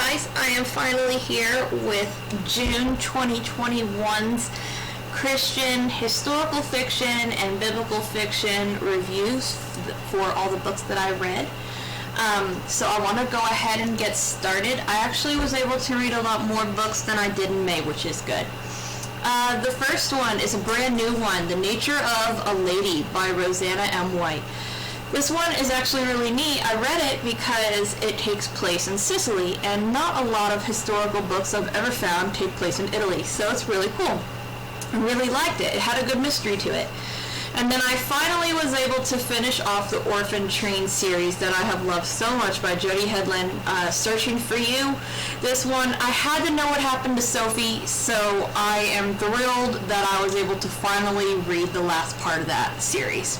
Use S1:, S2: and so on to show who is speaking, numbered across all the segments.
S1: guys, I am finally here with June 2021's Christian historical fiction and biblical fiction reviews for all the books that I read. So I want to go ahead and get started. I actually was able to read a lot more books than I did in May, which is good. The first one is a brand new one, The Nature of a Lady by Rosanna M. White. This one is actually really neat. I read it because it takes place in Sicily, and not a lot of historical books I've ever found take place in Italy, so it's really cool. I really liked it. It had a good mystery to it. And then I finally was able to finish off the Orphan Train series that I have loved so much by Jody Headland, Searching for You. This one, I had to know what happened to Sophie, so I am thrilled that I was able to finally read the last part of that series.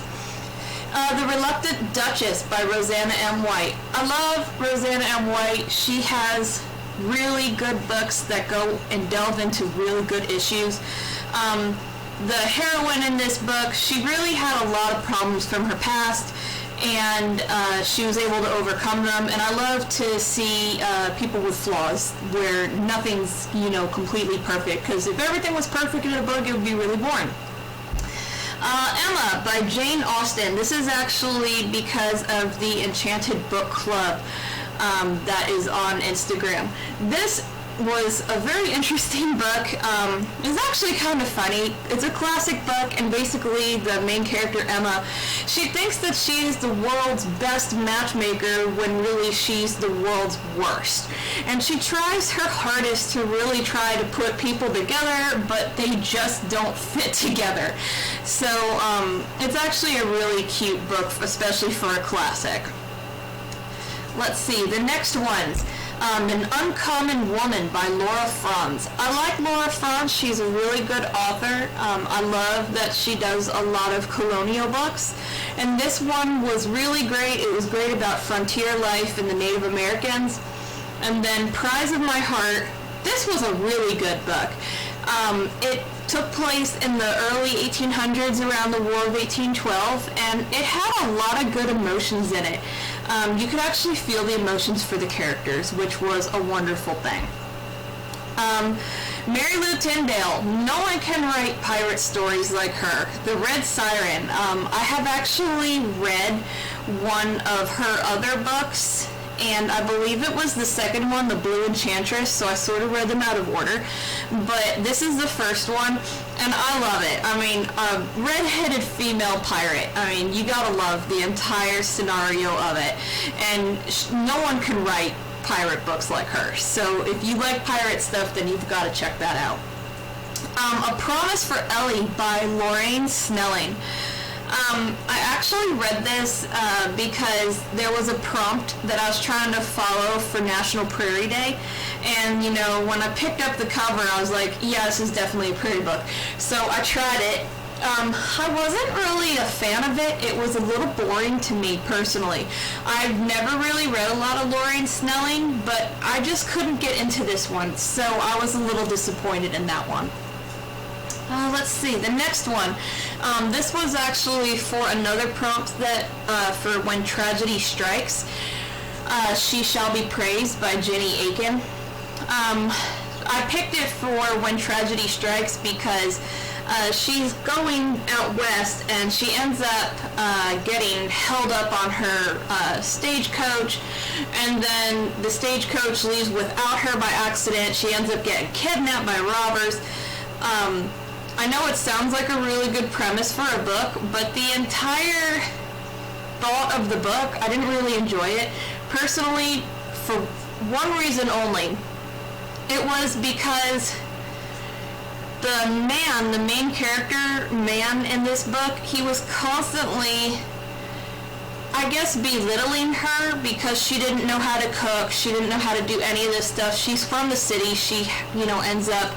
S1: The Reluctant Duchess by Rosanna M. White. I love Rosanna M. White. She has really good books that go and delve into really good issues. The heroine in this book, she really had a lot of problems from her past, and she was able to overcome them. And I love to see people with flaws where nothing's, completely perfect, because if everything was perfect in a book, it would be really boring. Emma by Jane Austen. This is actually because of the Enchanted Book Club that is on Instagram. This was a very interesting book. It's actually kind of funny. It's a classic book, and basically the main character, Emma, she thinks that she's the world's best matchmaker when really she's the world's worst. And she tries her hardest to really try to put people together, but they just don't fit together. So it's actually a really cute book, especially for a classic. Let's see, the next one's An Uncommon Woman by Franz. I like Laura Franz. She's a really good author. I love that she does a lot of colonial books. And this one was really great. It was great about frontier life and the Native Americans. And then Prize of My Heart. This was a really good book. It took place in the early 1800s around the War of 1812, and it had a lot of good emotions in it. You could actually feel the emotions for the characters, which was a wonderful thing. Mary Lou Tyndale. No one can write pirate stories like her. The Red Siren. I have actually read one of her other books, and I believe it was the second one, The Blue Enchantress, so I sort of read them out of order. But this is the first one, and I love it. I mean, a red-headed female pirate. I mean, you gotta love the entire scenario of it. And no one can write pirate books like her. So if you like pirate stuff, then you've got to check that out. A Promise for Ellie by Lorraine Snelling. I actually read this because there was a prompt that I was trying to follow for National Prairie Day, and when I picked up the cover, I was like, yeah, this is definitely a prairie book. So I tried it. I wasn't really a fan of it. It was a little boring to me personally. I've never really read a lot of Lorraine Snelling, but I just couldn't get into this one, so I was a little disappointed in that one. Let's see, the next one. This was actually for another prompt that for When Tragedy Strikes. She Shall Be Praised by Jenny Aiken. I picked it for When Tragedy Strikes because she's going out west, and she ends up getting held up on her stagecoach, and then the stagecoach leaves without her by accident. She ends up getting kidnapped by robbers. I know it sounds like a really good premise for a book, but the entire thought of the book, I didn't really enjoy it. Personally, for one reason only. It was because the main character, in this book, he was constantly, I guess, belittling her because she didn't know how to cook, she didn't know how to do any of this stuff. She's from the city, she, ends up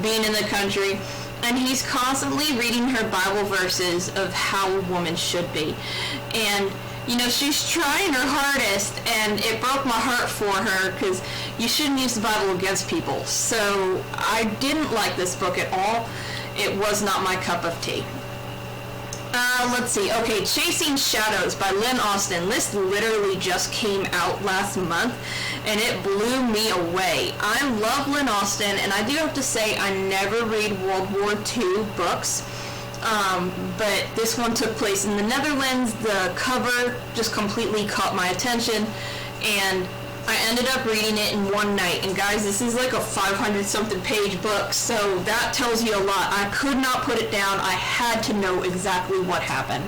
S1: being in the country. And he's constantly reading her Bible verses of how a woman should be. And, she's trying her hardest, and it broke my heart for her because you shouldn't use the Bible against people. So I didn't like this book at all. It was not my cup of tea. Let's see. Okay, Chasing Shadows by Lynn Austen. This literally just came out last month, and it blew me away. I love Lynn Austen, and I do have to say I never read World War II books, but this one took place in the Netherlands. The cover just completely caught my attention, and I ended up reading it in one night. And guys, this is like a 500-something page book, so that tells you a lot. I could not put it down. I had to know exactly what happened.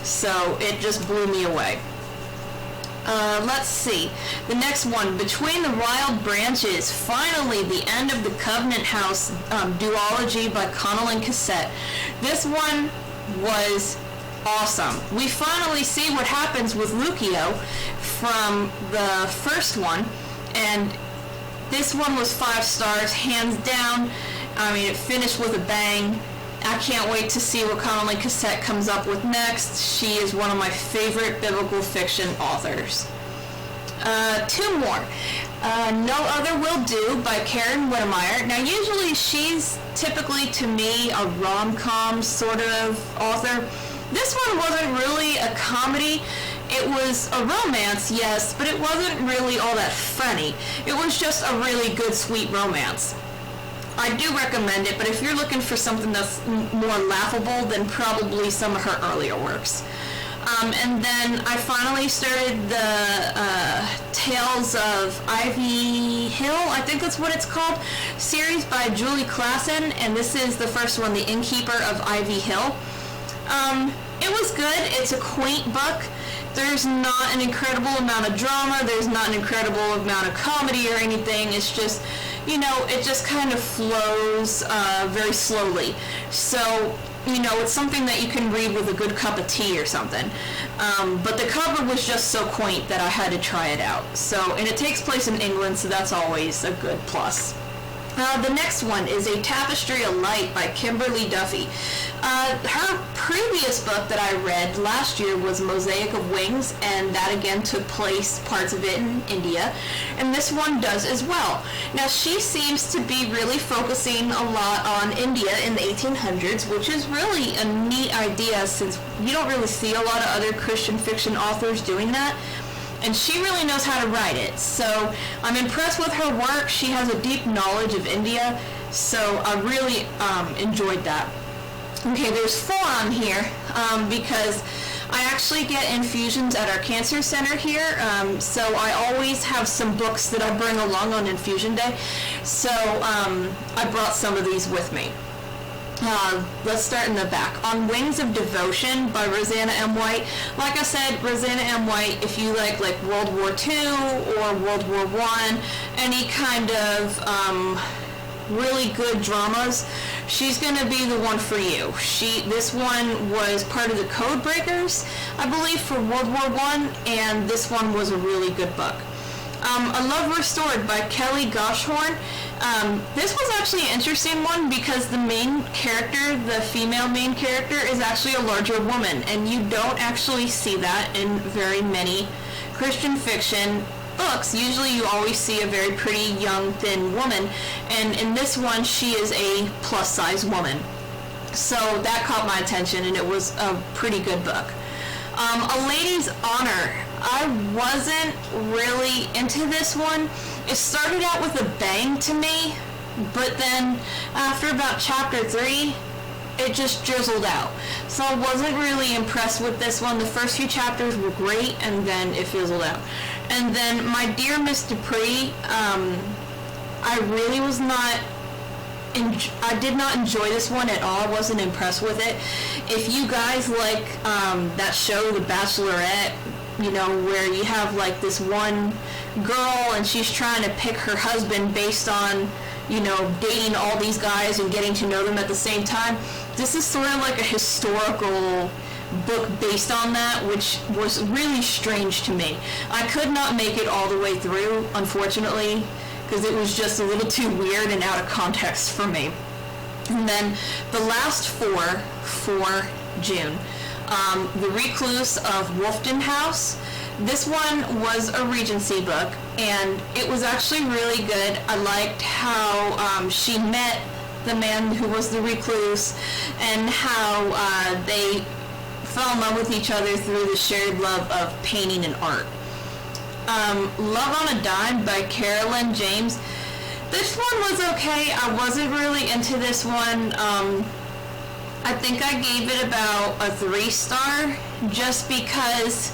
S1: So it just blew me away. Let's see. The next one, Between the Wild Branches. Finally, the end of the Covenant House duology by Connell and Cassette. This one was awesome. We finally see what happens with Lucio from the first one, and this one was 5 stars, hands down. I mean, it finished with a bang. I can't wait to see what Connell and Cassette comes up with next. She is one of my favorite biblical fiction authors. 2 more. No Other Will Do by Karen Wittemeyer. Now, usually she's typically, to me, a rom-com sort of author. This one wasn't really a comedy. It was a romance, yes, but it wasn't really all that funny. It was just a really good, sweet romance. I do recommend it, but if you're looking for something that's more laughable, then probably some of her earlier works. And then I finally started the Tales of Ivy Hill, I think that's what it's called, series by Julie Klassen, and this is the first one, The Innkeeper of Ivy Hill. It was good. It's a quaint book. There's not an incredible amount of drama. There's not an incredible amount of comedy or anything. It's just, you know, it just kind of flows very slowly. So, you know, it's something that you can read with a good cup of tea or something. But the cover was just so quaint that I had to try it out. So, and it takes place in England, so that's always a good plus. The next one is A Tapestry of Light by Kimberly Duffy. Her previous book that I read last year was Mosaic of Wings, and that again took place, parts of it, in India, and this one does as well. Now, she seems to be really focusing a lot on India in the 1800s, which is really a neat idea since you don't really see a lot of other Christian fiction authors doing that. And she really knows how to write it. So I'm impressed with her work. She has a deep knowledge of India, so I really enjoyed that. Okay, there's 4 on here because I actually get infusions at our cancer center here, so I always have some books that I bring along on infusion day. So I brought some of these with me. Let's start in the back. On Wings of Devotion by Rosanna M. White. Like I said, Rosanna M. White, if you like World War II or World War I, any kind of really good dramas, she's going to be the one for you. This one was part of the Code Breakers, I believe, for World War I, and this one was a really good book. A Love Restored by Kelly Goshorn. This was actually an interesting one because the main character, the female main character, is actually a larger woman, and you don't actually see that in very many Christian fiction books. Usually you always see a very pretty, young, thin woman, and in this one she is a plus-size woman. So that caught my attention, and it was a pretty good book. A Lady's Honor. I wasn't really into this one. It started out with a bang to me, but then after about chapter 3, it just drizzled out. So I wasn't really impressed with this one. The first few chapters were great, and then it fizzled out. And then My Dear Miss Dupree, I really was not... I did not enjoy this one at all. I wasn't impressed with it. If you guys like that show, The Bachelorette, you know, where you have this one girl and she's trying to pick her husband based on, you know, dating all these guys and getting to know them at the same time. This is sort of like a historical book based on that, which was really strange to me. I could not make it all the way through, unfortunately, because it was just a little too weird and out of context for me. And then the last 4 for June. The Recluse of Wolfton House. This one was a Regency book, and it was actually really good. I liked how she met the man who was the recluse, and how they fell in love with each other through the shared love of painting and art. Love on a Dime by Carolyn James. This one was okay. I wasn't really into this one. I think I gave it about a 3-star just because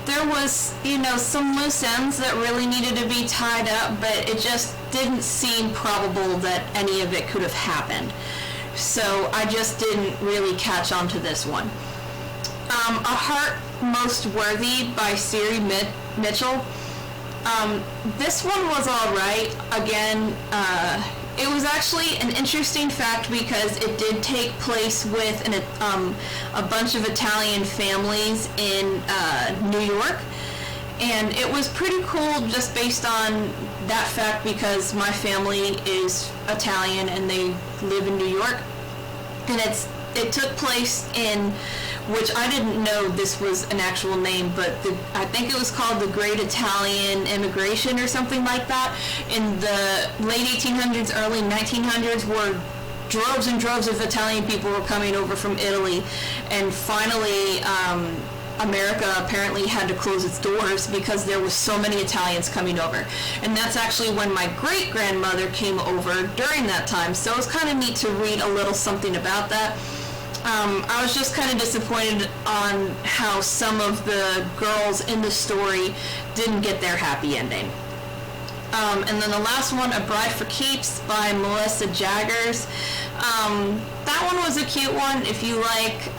S1: there was, some loose ends that really needed to be tied up, but it just didn't seem probable that any of it could have happened. So I just didn't really catch on to this one. A Heart Most Worthy by Siri Mitchell. This one was alright. Again, it was actually an interesting fact because it did take place with a bunch of Italian families in New York, and it was pretty cool just based on that fact because my family is Italian and they live in New York, and it took place in, which I didn't know this was an actual name, but I think it was called the Great Italian Immigration or something like that. In the late 1800s, early 1900s, where droves and droves of Italian people were coming over from Italy, and finally America apparently had to close its doors because there was so many Italians coming over. And that's actually when my great-grandmother came over during that time, so it was kind of neat to read a little something about that. I was just kind of disappointed on how some of the girls in the story didn't get their happy ending. And then the last one, A Bride for Keeps by Melissa Jaggers. That one was a cute one. If you like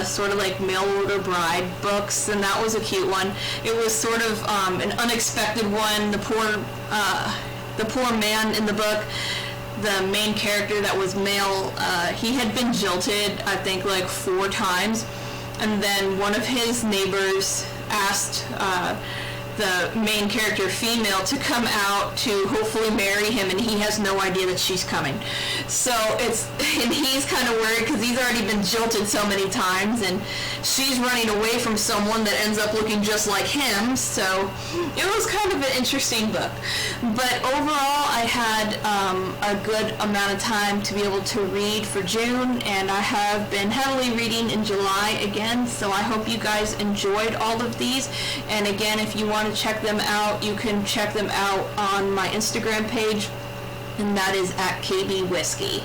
S1: sort of like mail order bride books, then that was a cute one. It was sort of an unexpected one. The poor man in the book, the main character that was male, he had been jilted, I think, like 4 times, and then one of his neighbors asked the main character, female, to come out to hopefully marry him, and he has no idea that she's coming. So and he's kind of worried because he's already been jilted so many times, and she's running away from someone that ends up looking just like him. So it was kind of an interesting book. But overall, I had a good amount of time to be able to read for June, and I have been heavily reading in July again. So I hope you guys enjoyed all of these. And again, if you want to check them out, you can check them out on my Instagram page, and that is @KB Whiskey.